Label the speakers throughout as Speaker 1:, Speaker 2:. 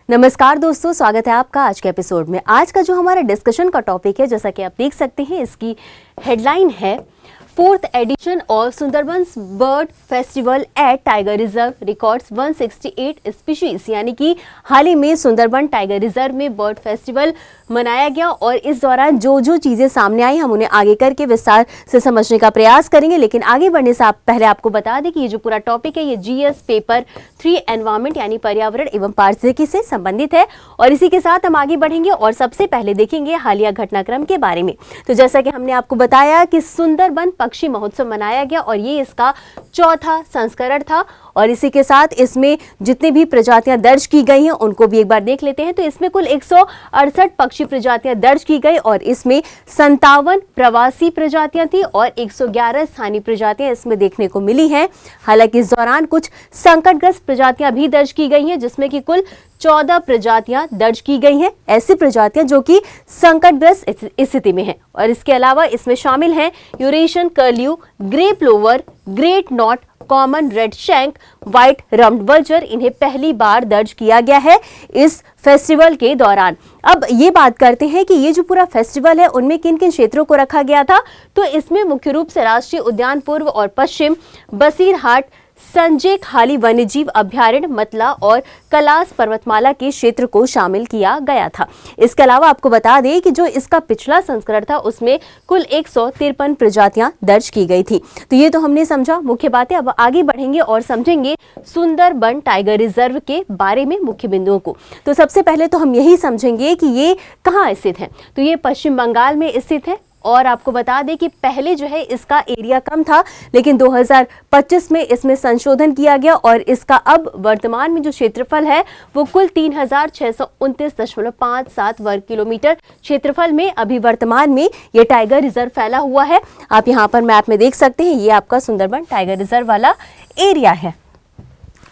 Speaker 1: नमस्कार दोस्तों, स्वागत है आपका आज के एपिसोड में। आज का जो हमारा डिस्कशन का टॉपिक है, जैसा कि आप देख सकते हैं, इसकी हेडलाइन है 4th edition of Sundarbans bird festival at tiger reserve records 168 species. यानी कि हाल ही में सुंदरबन टाइगर रिजर्व में बर्ड फेस्टिवल मनाया गया और इस दौरान जो जो चीजें सामने आई हम उन्हें आगे करके विस्तार से समझने का प्रयास करेंगे। लेकिन आगे बढ़ने से पहले आपको बता दें कि ये जो पूरा टॉपिक है ये जीएस पेपर 3 एनवायरमेंट यानी पर्यावरण एवं पारिस्थितिकी से संबंधित है। और इसी के साथ हम आगे बढ़ेंगे और सबसे पहले देखेंगे हालिया घटनाक्रम के बारे में। तो जैसा कि हमने आपको बताया कि सुंदरबन पक्षी महोत्सव मनाया गया और ये इसका चौथा संस्करण था। और इसी के साथ इसमें जितनी भी प्रजातियां दर्ज की गई हैं उनको भी एक बार देख लेते हैं। तो इसमें कुल 168 पक्षी प्रजातियां दर्ज की गई और इसमें 57 प्रवासी प्रजातियां थी और 111 स्थानीय प्रजातियां इसमें देखने को मिली हैं। हालांकि इस दौरान कुछ संकटग्रस्त प्रजातियां भी दर्ज की गई हैं, जिसमें कि कुल 14 प्रजातियां दर्ज की गई हैं, ऐसी प्रजातियां जो कि संकटग्रस्त स्थिति में हैं। और इसके अलावा इसमें शामिल हैं Eurasian curlew, grey plover, great knot, common redshank, white rumped vulture. इन्हें पहली बार दर्ज किया गया है इस फेस्टिवल के दौरान। अब ये बात करते हैं कि ये जो पूरा फेस्टिवल है उनमें किन किन क्षेत्रों को रखा गया था। तो इसमें मुख्य रूप से राष्ट्रीय उद्यान पूर्व और पश्चिम, बसीरहाट, संजय खाली वन्यजीव अभ्यारण्य, मतला और कलास पर्वतमाला के क्षेत्र को शामिल किया गया था। इसके अलावा आपको बता दें कि जो इसका पिछला संस्करण था उसमें कुल 153 प्रजातियां दर्ज की गई थी। तो ये तो हमने समझा मुख्य बातें। अब आगे बढ़ेंगे और समझेंगे सुंदरबन टाइगर रिजर्व के बारे में मुख्य बिंदुओं को। तो सबसे पहले तो हम यही समझेंगे कि ये कहाँ स्थित है। तो ये पश्चिम बंगाल में स्थित है। और आपको बता दें कि पहले जो है इसका एरिया कम था, लेकिन 2025 में इसमें संशोधन किया गया और इसका अब वर्तमान में जो क्षेत्रफल है वो कुल 3629.57 वर्ग किलोमीटर क्षेत्रफल में अभी वर्तमान में ये टाइगर रिजर्व फैला हुआ है। आप यहाँ पर मैप में देख सकते हैं, ये आपका सुंदरबन टाइगर रिजर्व वाला एरिया है।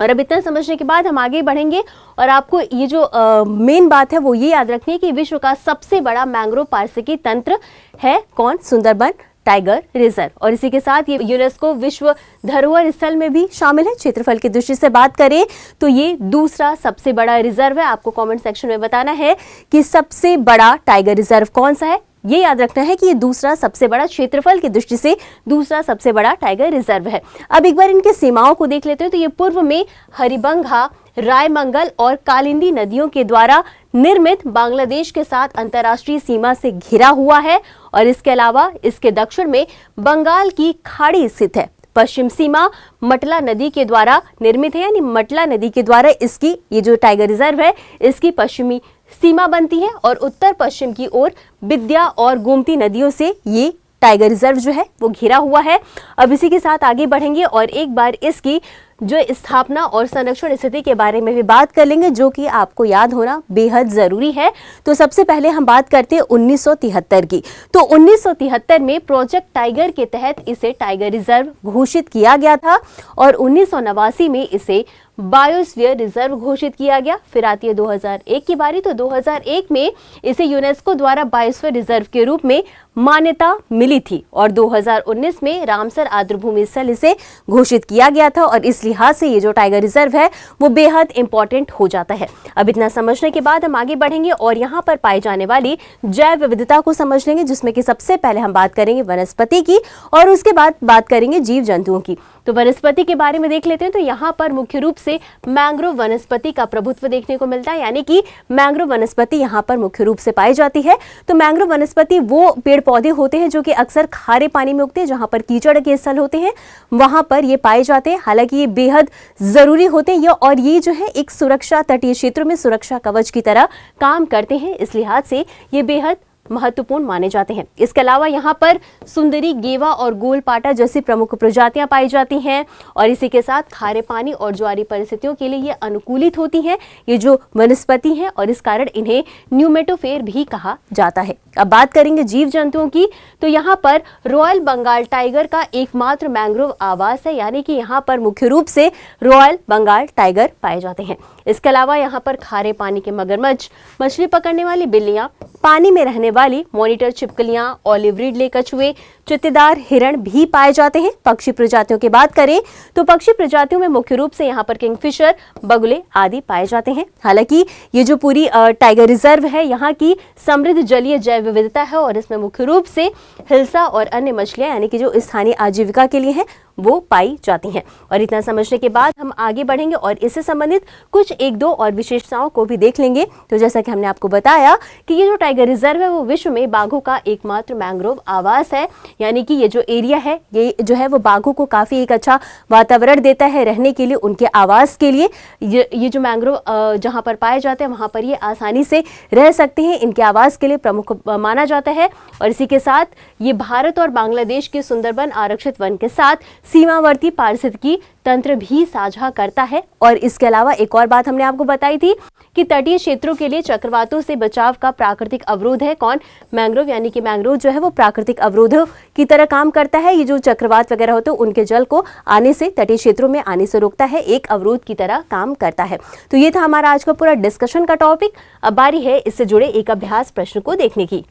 Speaker 1: और अब इतना समझने के बाद हम आगे बढ़ेंगे और आपको ये जो मेन बात है वो ये याद रखनी है कि विश्व का सबसे बड़ा मैंग्रोव पारिस्थितिकी तंत्र है कौन? Sundarban tiger reserve. और इसी के साथ ये यूनेस्को विश्व धरोहर स्थल में भी शामिल है। क्षेत्रफल की दृष्टि से बात करें तो ये दूसरा सबसे बड़ा रिजर्व है। आपको कमेंट सेक्शन में बताना है कि सबसे बड़ा टाइगर रिजर्व कौन सा है। ये याद रखना है कि ये दूसरा सबसे बड़ा, क्षेत्रफल की दृष्टि से दूसरा सबसे बड़ा टाइगर रिजर्व है। अब एक बार इनके सीमाओं को देख लेते हैं। तो ये पूर्व में हरिबंगा, रायमंगल और कालिंदी नदियों के द्वारा निर्मित बांग्लादेश के साथ अंतर्राष्ट्रीय सीमा से घिरा हुआ है। और इसके अलावा इसके दक्षिण में बंगाल की खाड़ी स्थित है। पश्चिम सीमा मटला नदी के द्वारा निर्मित है, यानी मटला नदी के द्वारा इसकी ये जो टाइगर रिजर्व है इसकी पश्चिमी सीमा बनती है। और उत्तर पश्चिम की ओर विद्या और गोमती नदियों से ये टाइगर रिजर्व जो है वो घिरा हुआ है। अब इसी के साथ आगे बढ़ेंगे और एक बार इसकी जो स्थापना और संरक्षण स्थिति के बारे में भी बात कर लेंगे, जो कि आपको याद होना बेहद जरूरी है। तो सबसे पहले हम बात करते हैं 1973 की। तो 1973 में प्रोजेक्ट टाइगर के तहत इसे टाइगर रिजर्व घोषित किया गया था और 1989 में इसे बायोस्फीयर रिजर्व घोषित किया गया। फिर आती है 2001 की बारी। तो 2001 में इसे यूनेस्को द्वारा बायोस्फीयर रिजर्व के रूप में मान्यता मिली थी और 2019 में रामसर आर्द्रभूमि स्थल इसे घोषित किया गया था। और इस लिहाज से ये जो टाइगर रिजर्व है वो बेहद इंपॉर्टेंट हो जाता है। अब इतना समझने के बाद हम आगे बढ़ेंगे और यहाँ पर पाई जाने वाली जैव विविधता को समझ लेंगे, जिसमें कि सबसे पहले हम बात करेंगे वनस्पति की और उसके बाद बात करेंगे जीव जंतुओं की। तो वनस्पति के बारे में देख लेते हैं। तो यहाँ पर मुख्य रूप से मैंग्रोव वनस्पति का प्रभुत्व देखने को मिलता है, यानी कि मैंग्रोव वनस्पति यहाँ पर मुख्य रूप से पाई जाती है। तो मैंग्रोव वनस्पति वो पेड़ पौधे होते हैं जो कि अक्सर खारे पानी में उगते हैं, जहाँ पर कीचड़ के स्थल होते हैं वहां पर ये पाए जाते हैं। हालांकि ये बेहद जरूरी होते हैं और ये जो है एक सुरक्षा, तटीय क्षेत्रों में सुरक्षा कवच की तरह काम करते हैं। इस लिहाज से ये बेहद महत्वपूर्ण माने जाते हैं। इसके अलावा यहाँ पर सुंदरी, गेवा और गोलपाटा जैसी प्रमुख प्रजातियां पाई जाती हैं और इसी के साथ खारे पानी और ज्वारीय परिस्थितियों के लिए ये अनुकूलित होती हैं, ये जो वनस्पति हैं, और इस कारण इन्हें न्यूमेटोफेर भी कहा जाता है। अब बात करेंगे जीव जंतुओं की। तो यहाँ पर रॉयल बंगाल टाइगर का एकमात्र मैंग्रोव आवास है, यानी कि यहाँ पर मुख्य रूप से रॉयल बंगाल टाइगर पाए जाते हैं। इसके अलावा यहाँ पर खारे पानी के मगरमच्छ, मछली पकड़ने वाली बिल्लियां, पानी में रहने वाली मॉनिटर छिपकलियां, ऑलिव रिडले कछुए, चित्तेदार हिरण भी पाए जाते हैं। पक्षी प्रजातियों की बात करें तो पक्षी प्रजातियों में मुख्य रूप से यहाँ पर किंगफिशर, बगुले आदि पाए जाते हैं। हालांकि ये जो पूरी टाइगर रिजर्व है यहाँ की समृद्ध जलीय जैव विविधता है और इसमें मुख्य रूप से हिल्सा और अन्य मछलियां यानी कि जो स्थानीय आजीविका के लिए हैं वो पाई जाती हैं। और इतना समझने के बाद हम आगे बढ़ेंगे और इससे संबंधित कुछ एक दो और विशेषताओं को भी देख लेंगे। तो जैसा कि हमने आपको बताया कि ये जो टाइगर रिजर्व है वो विश्व में बाघों का एकमात्र मैंग्रोव आवास है, यानी कि ये जो एरिया है ये जो है वो बाघों को काफी एक अच्छा वातावरण देता है रहने के लिए, उनके आवास के लिए। ये जो मैंग्रोव जहाँ पर पाए जाते हैं वहाँ पर ये आसानी से रह सकते हैं, इनके आवास के लिए प्रमुख माना जाता है। और इसी के साथ ये भारत और बांग्लादेश के सुंदरबन आरक्षित वन के साथ सीमावर्ती पारिस्थितिकी तंत्र भी साझा करता है। और इसके अलावा एक और बात हमने आपको बताई थी कि तटीय क्षेत्रों के लिए चक्रवातों से बचाव का प्राकृतिक अवरोध है कौन? मैंग्रोव, यानी कि मैंग्रोव जो है वो प्राकृतिक अवरोध की तरह काम करता है। ये जो चक्रवात वगैरह होते हैं उनके जल को आने से, तटीय क्षेत्रों में आने से रोकता है, एक अवरोध की तरह काम करता है। तो ये था हमारा आज का पूरा डिस्कशन का टॉपिक। अब बारी है इससे जुड़े एक अभ्यास प्रश्न को देखने की।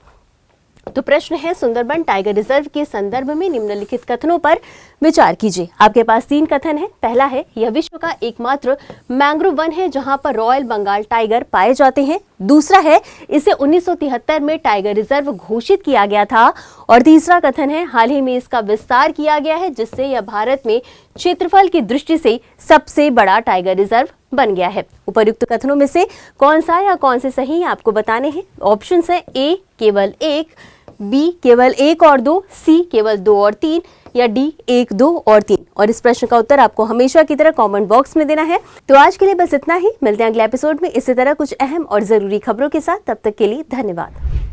Speaker 1: तो प्रश्न है, सुंदरबन टाइगर रिजर्व के संदर्भ में निम्नलिखित कथनों पर विचार कीजिए। आपके पास 3 कथन है। पहला है, यह विश्व का एकमात्र मैंग्रोव वन है जहां पर रॉयल बंगाल टाइगर पाए जाते हैं। दूसरा है, इसे 1973 में टाइगर रिजर्व घोषित किया गया था। और तीसरा कथन है, हाल ही में इसका विस्तार किया गया है जिससे यह भारत में क्षेत्रफल की दृष्टि से सबसे बड़ा टाइगर रिजर्व बन गया है। उपर्युक्त कथनों में से कौन सा या कौन से सही आपको बताने हैं। ऑप्शंस है ए केवल 1, बी केवल 1 और 2, सी केवल 2 और 3 या डी 1, 2 और 3। और इस प्रश्न का उत्तर आपको हमेशा की तरह कमेंट बॉक्स में देना है। तो आज के लिए बस इतना ही। मिलते हैं अगले एपिसोड में इसी तरह कुछ अहम और जरूरी खबरों के साथ। तब तक के लिए धन्यवाद।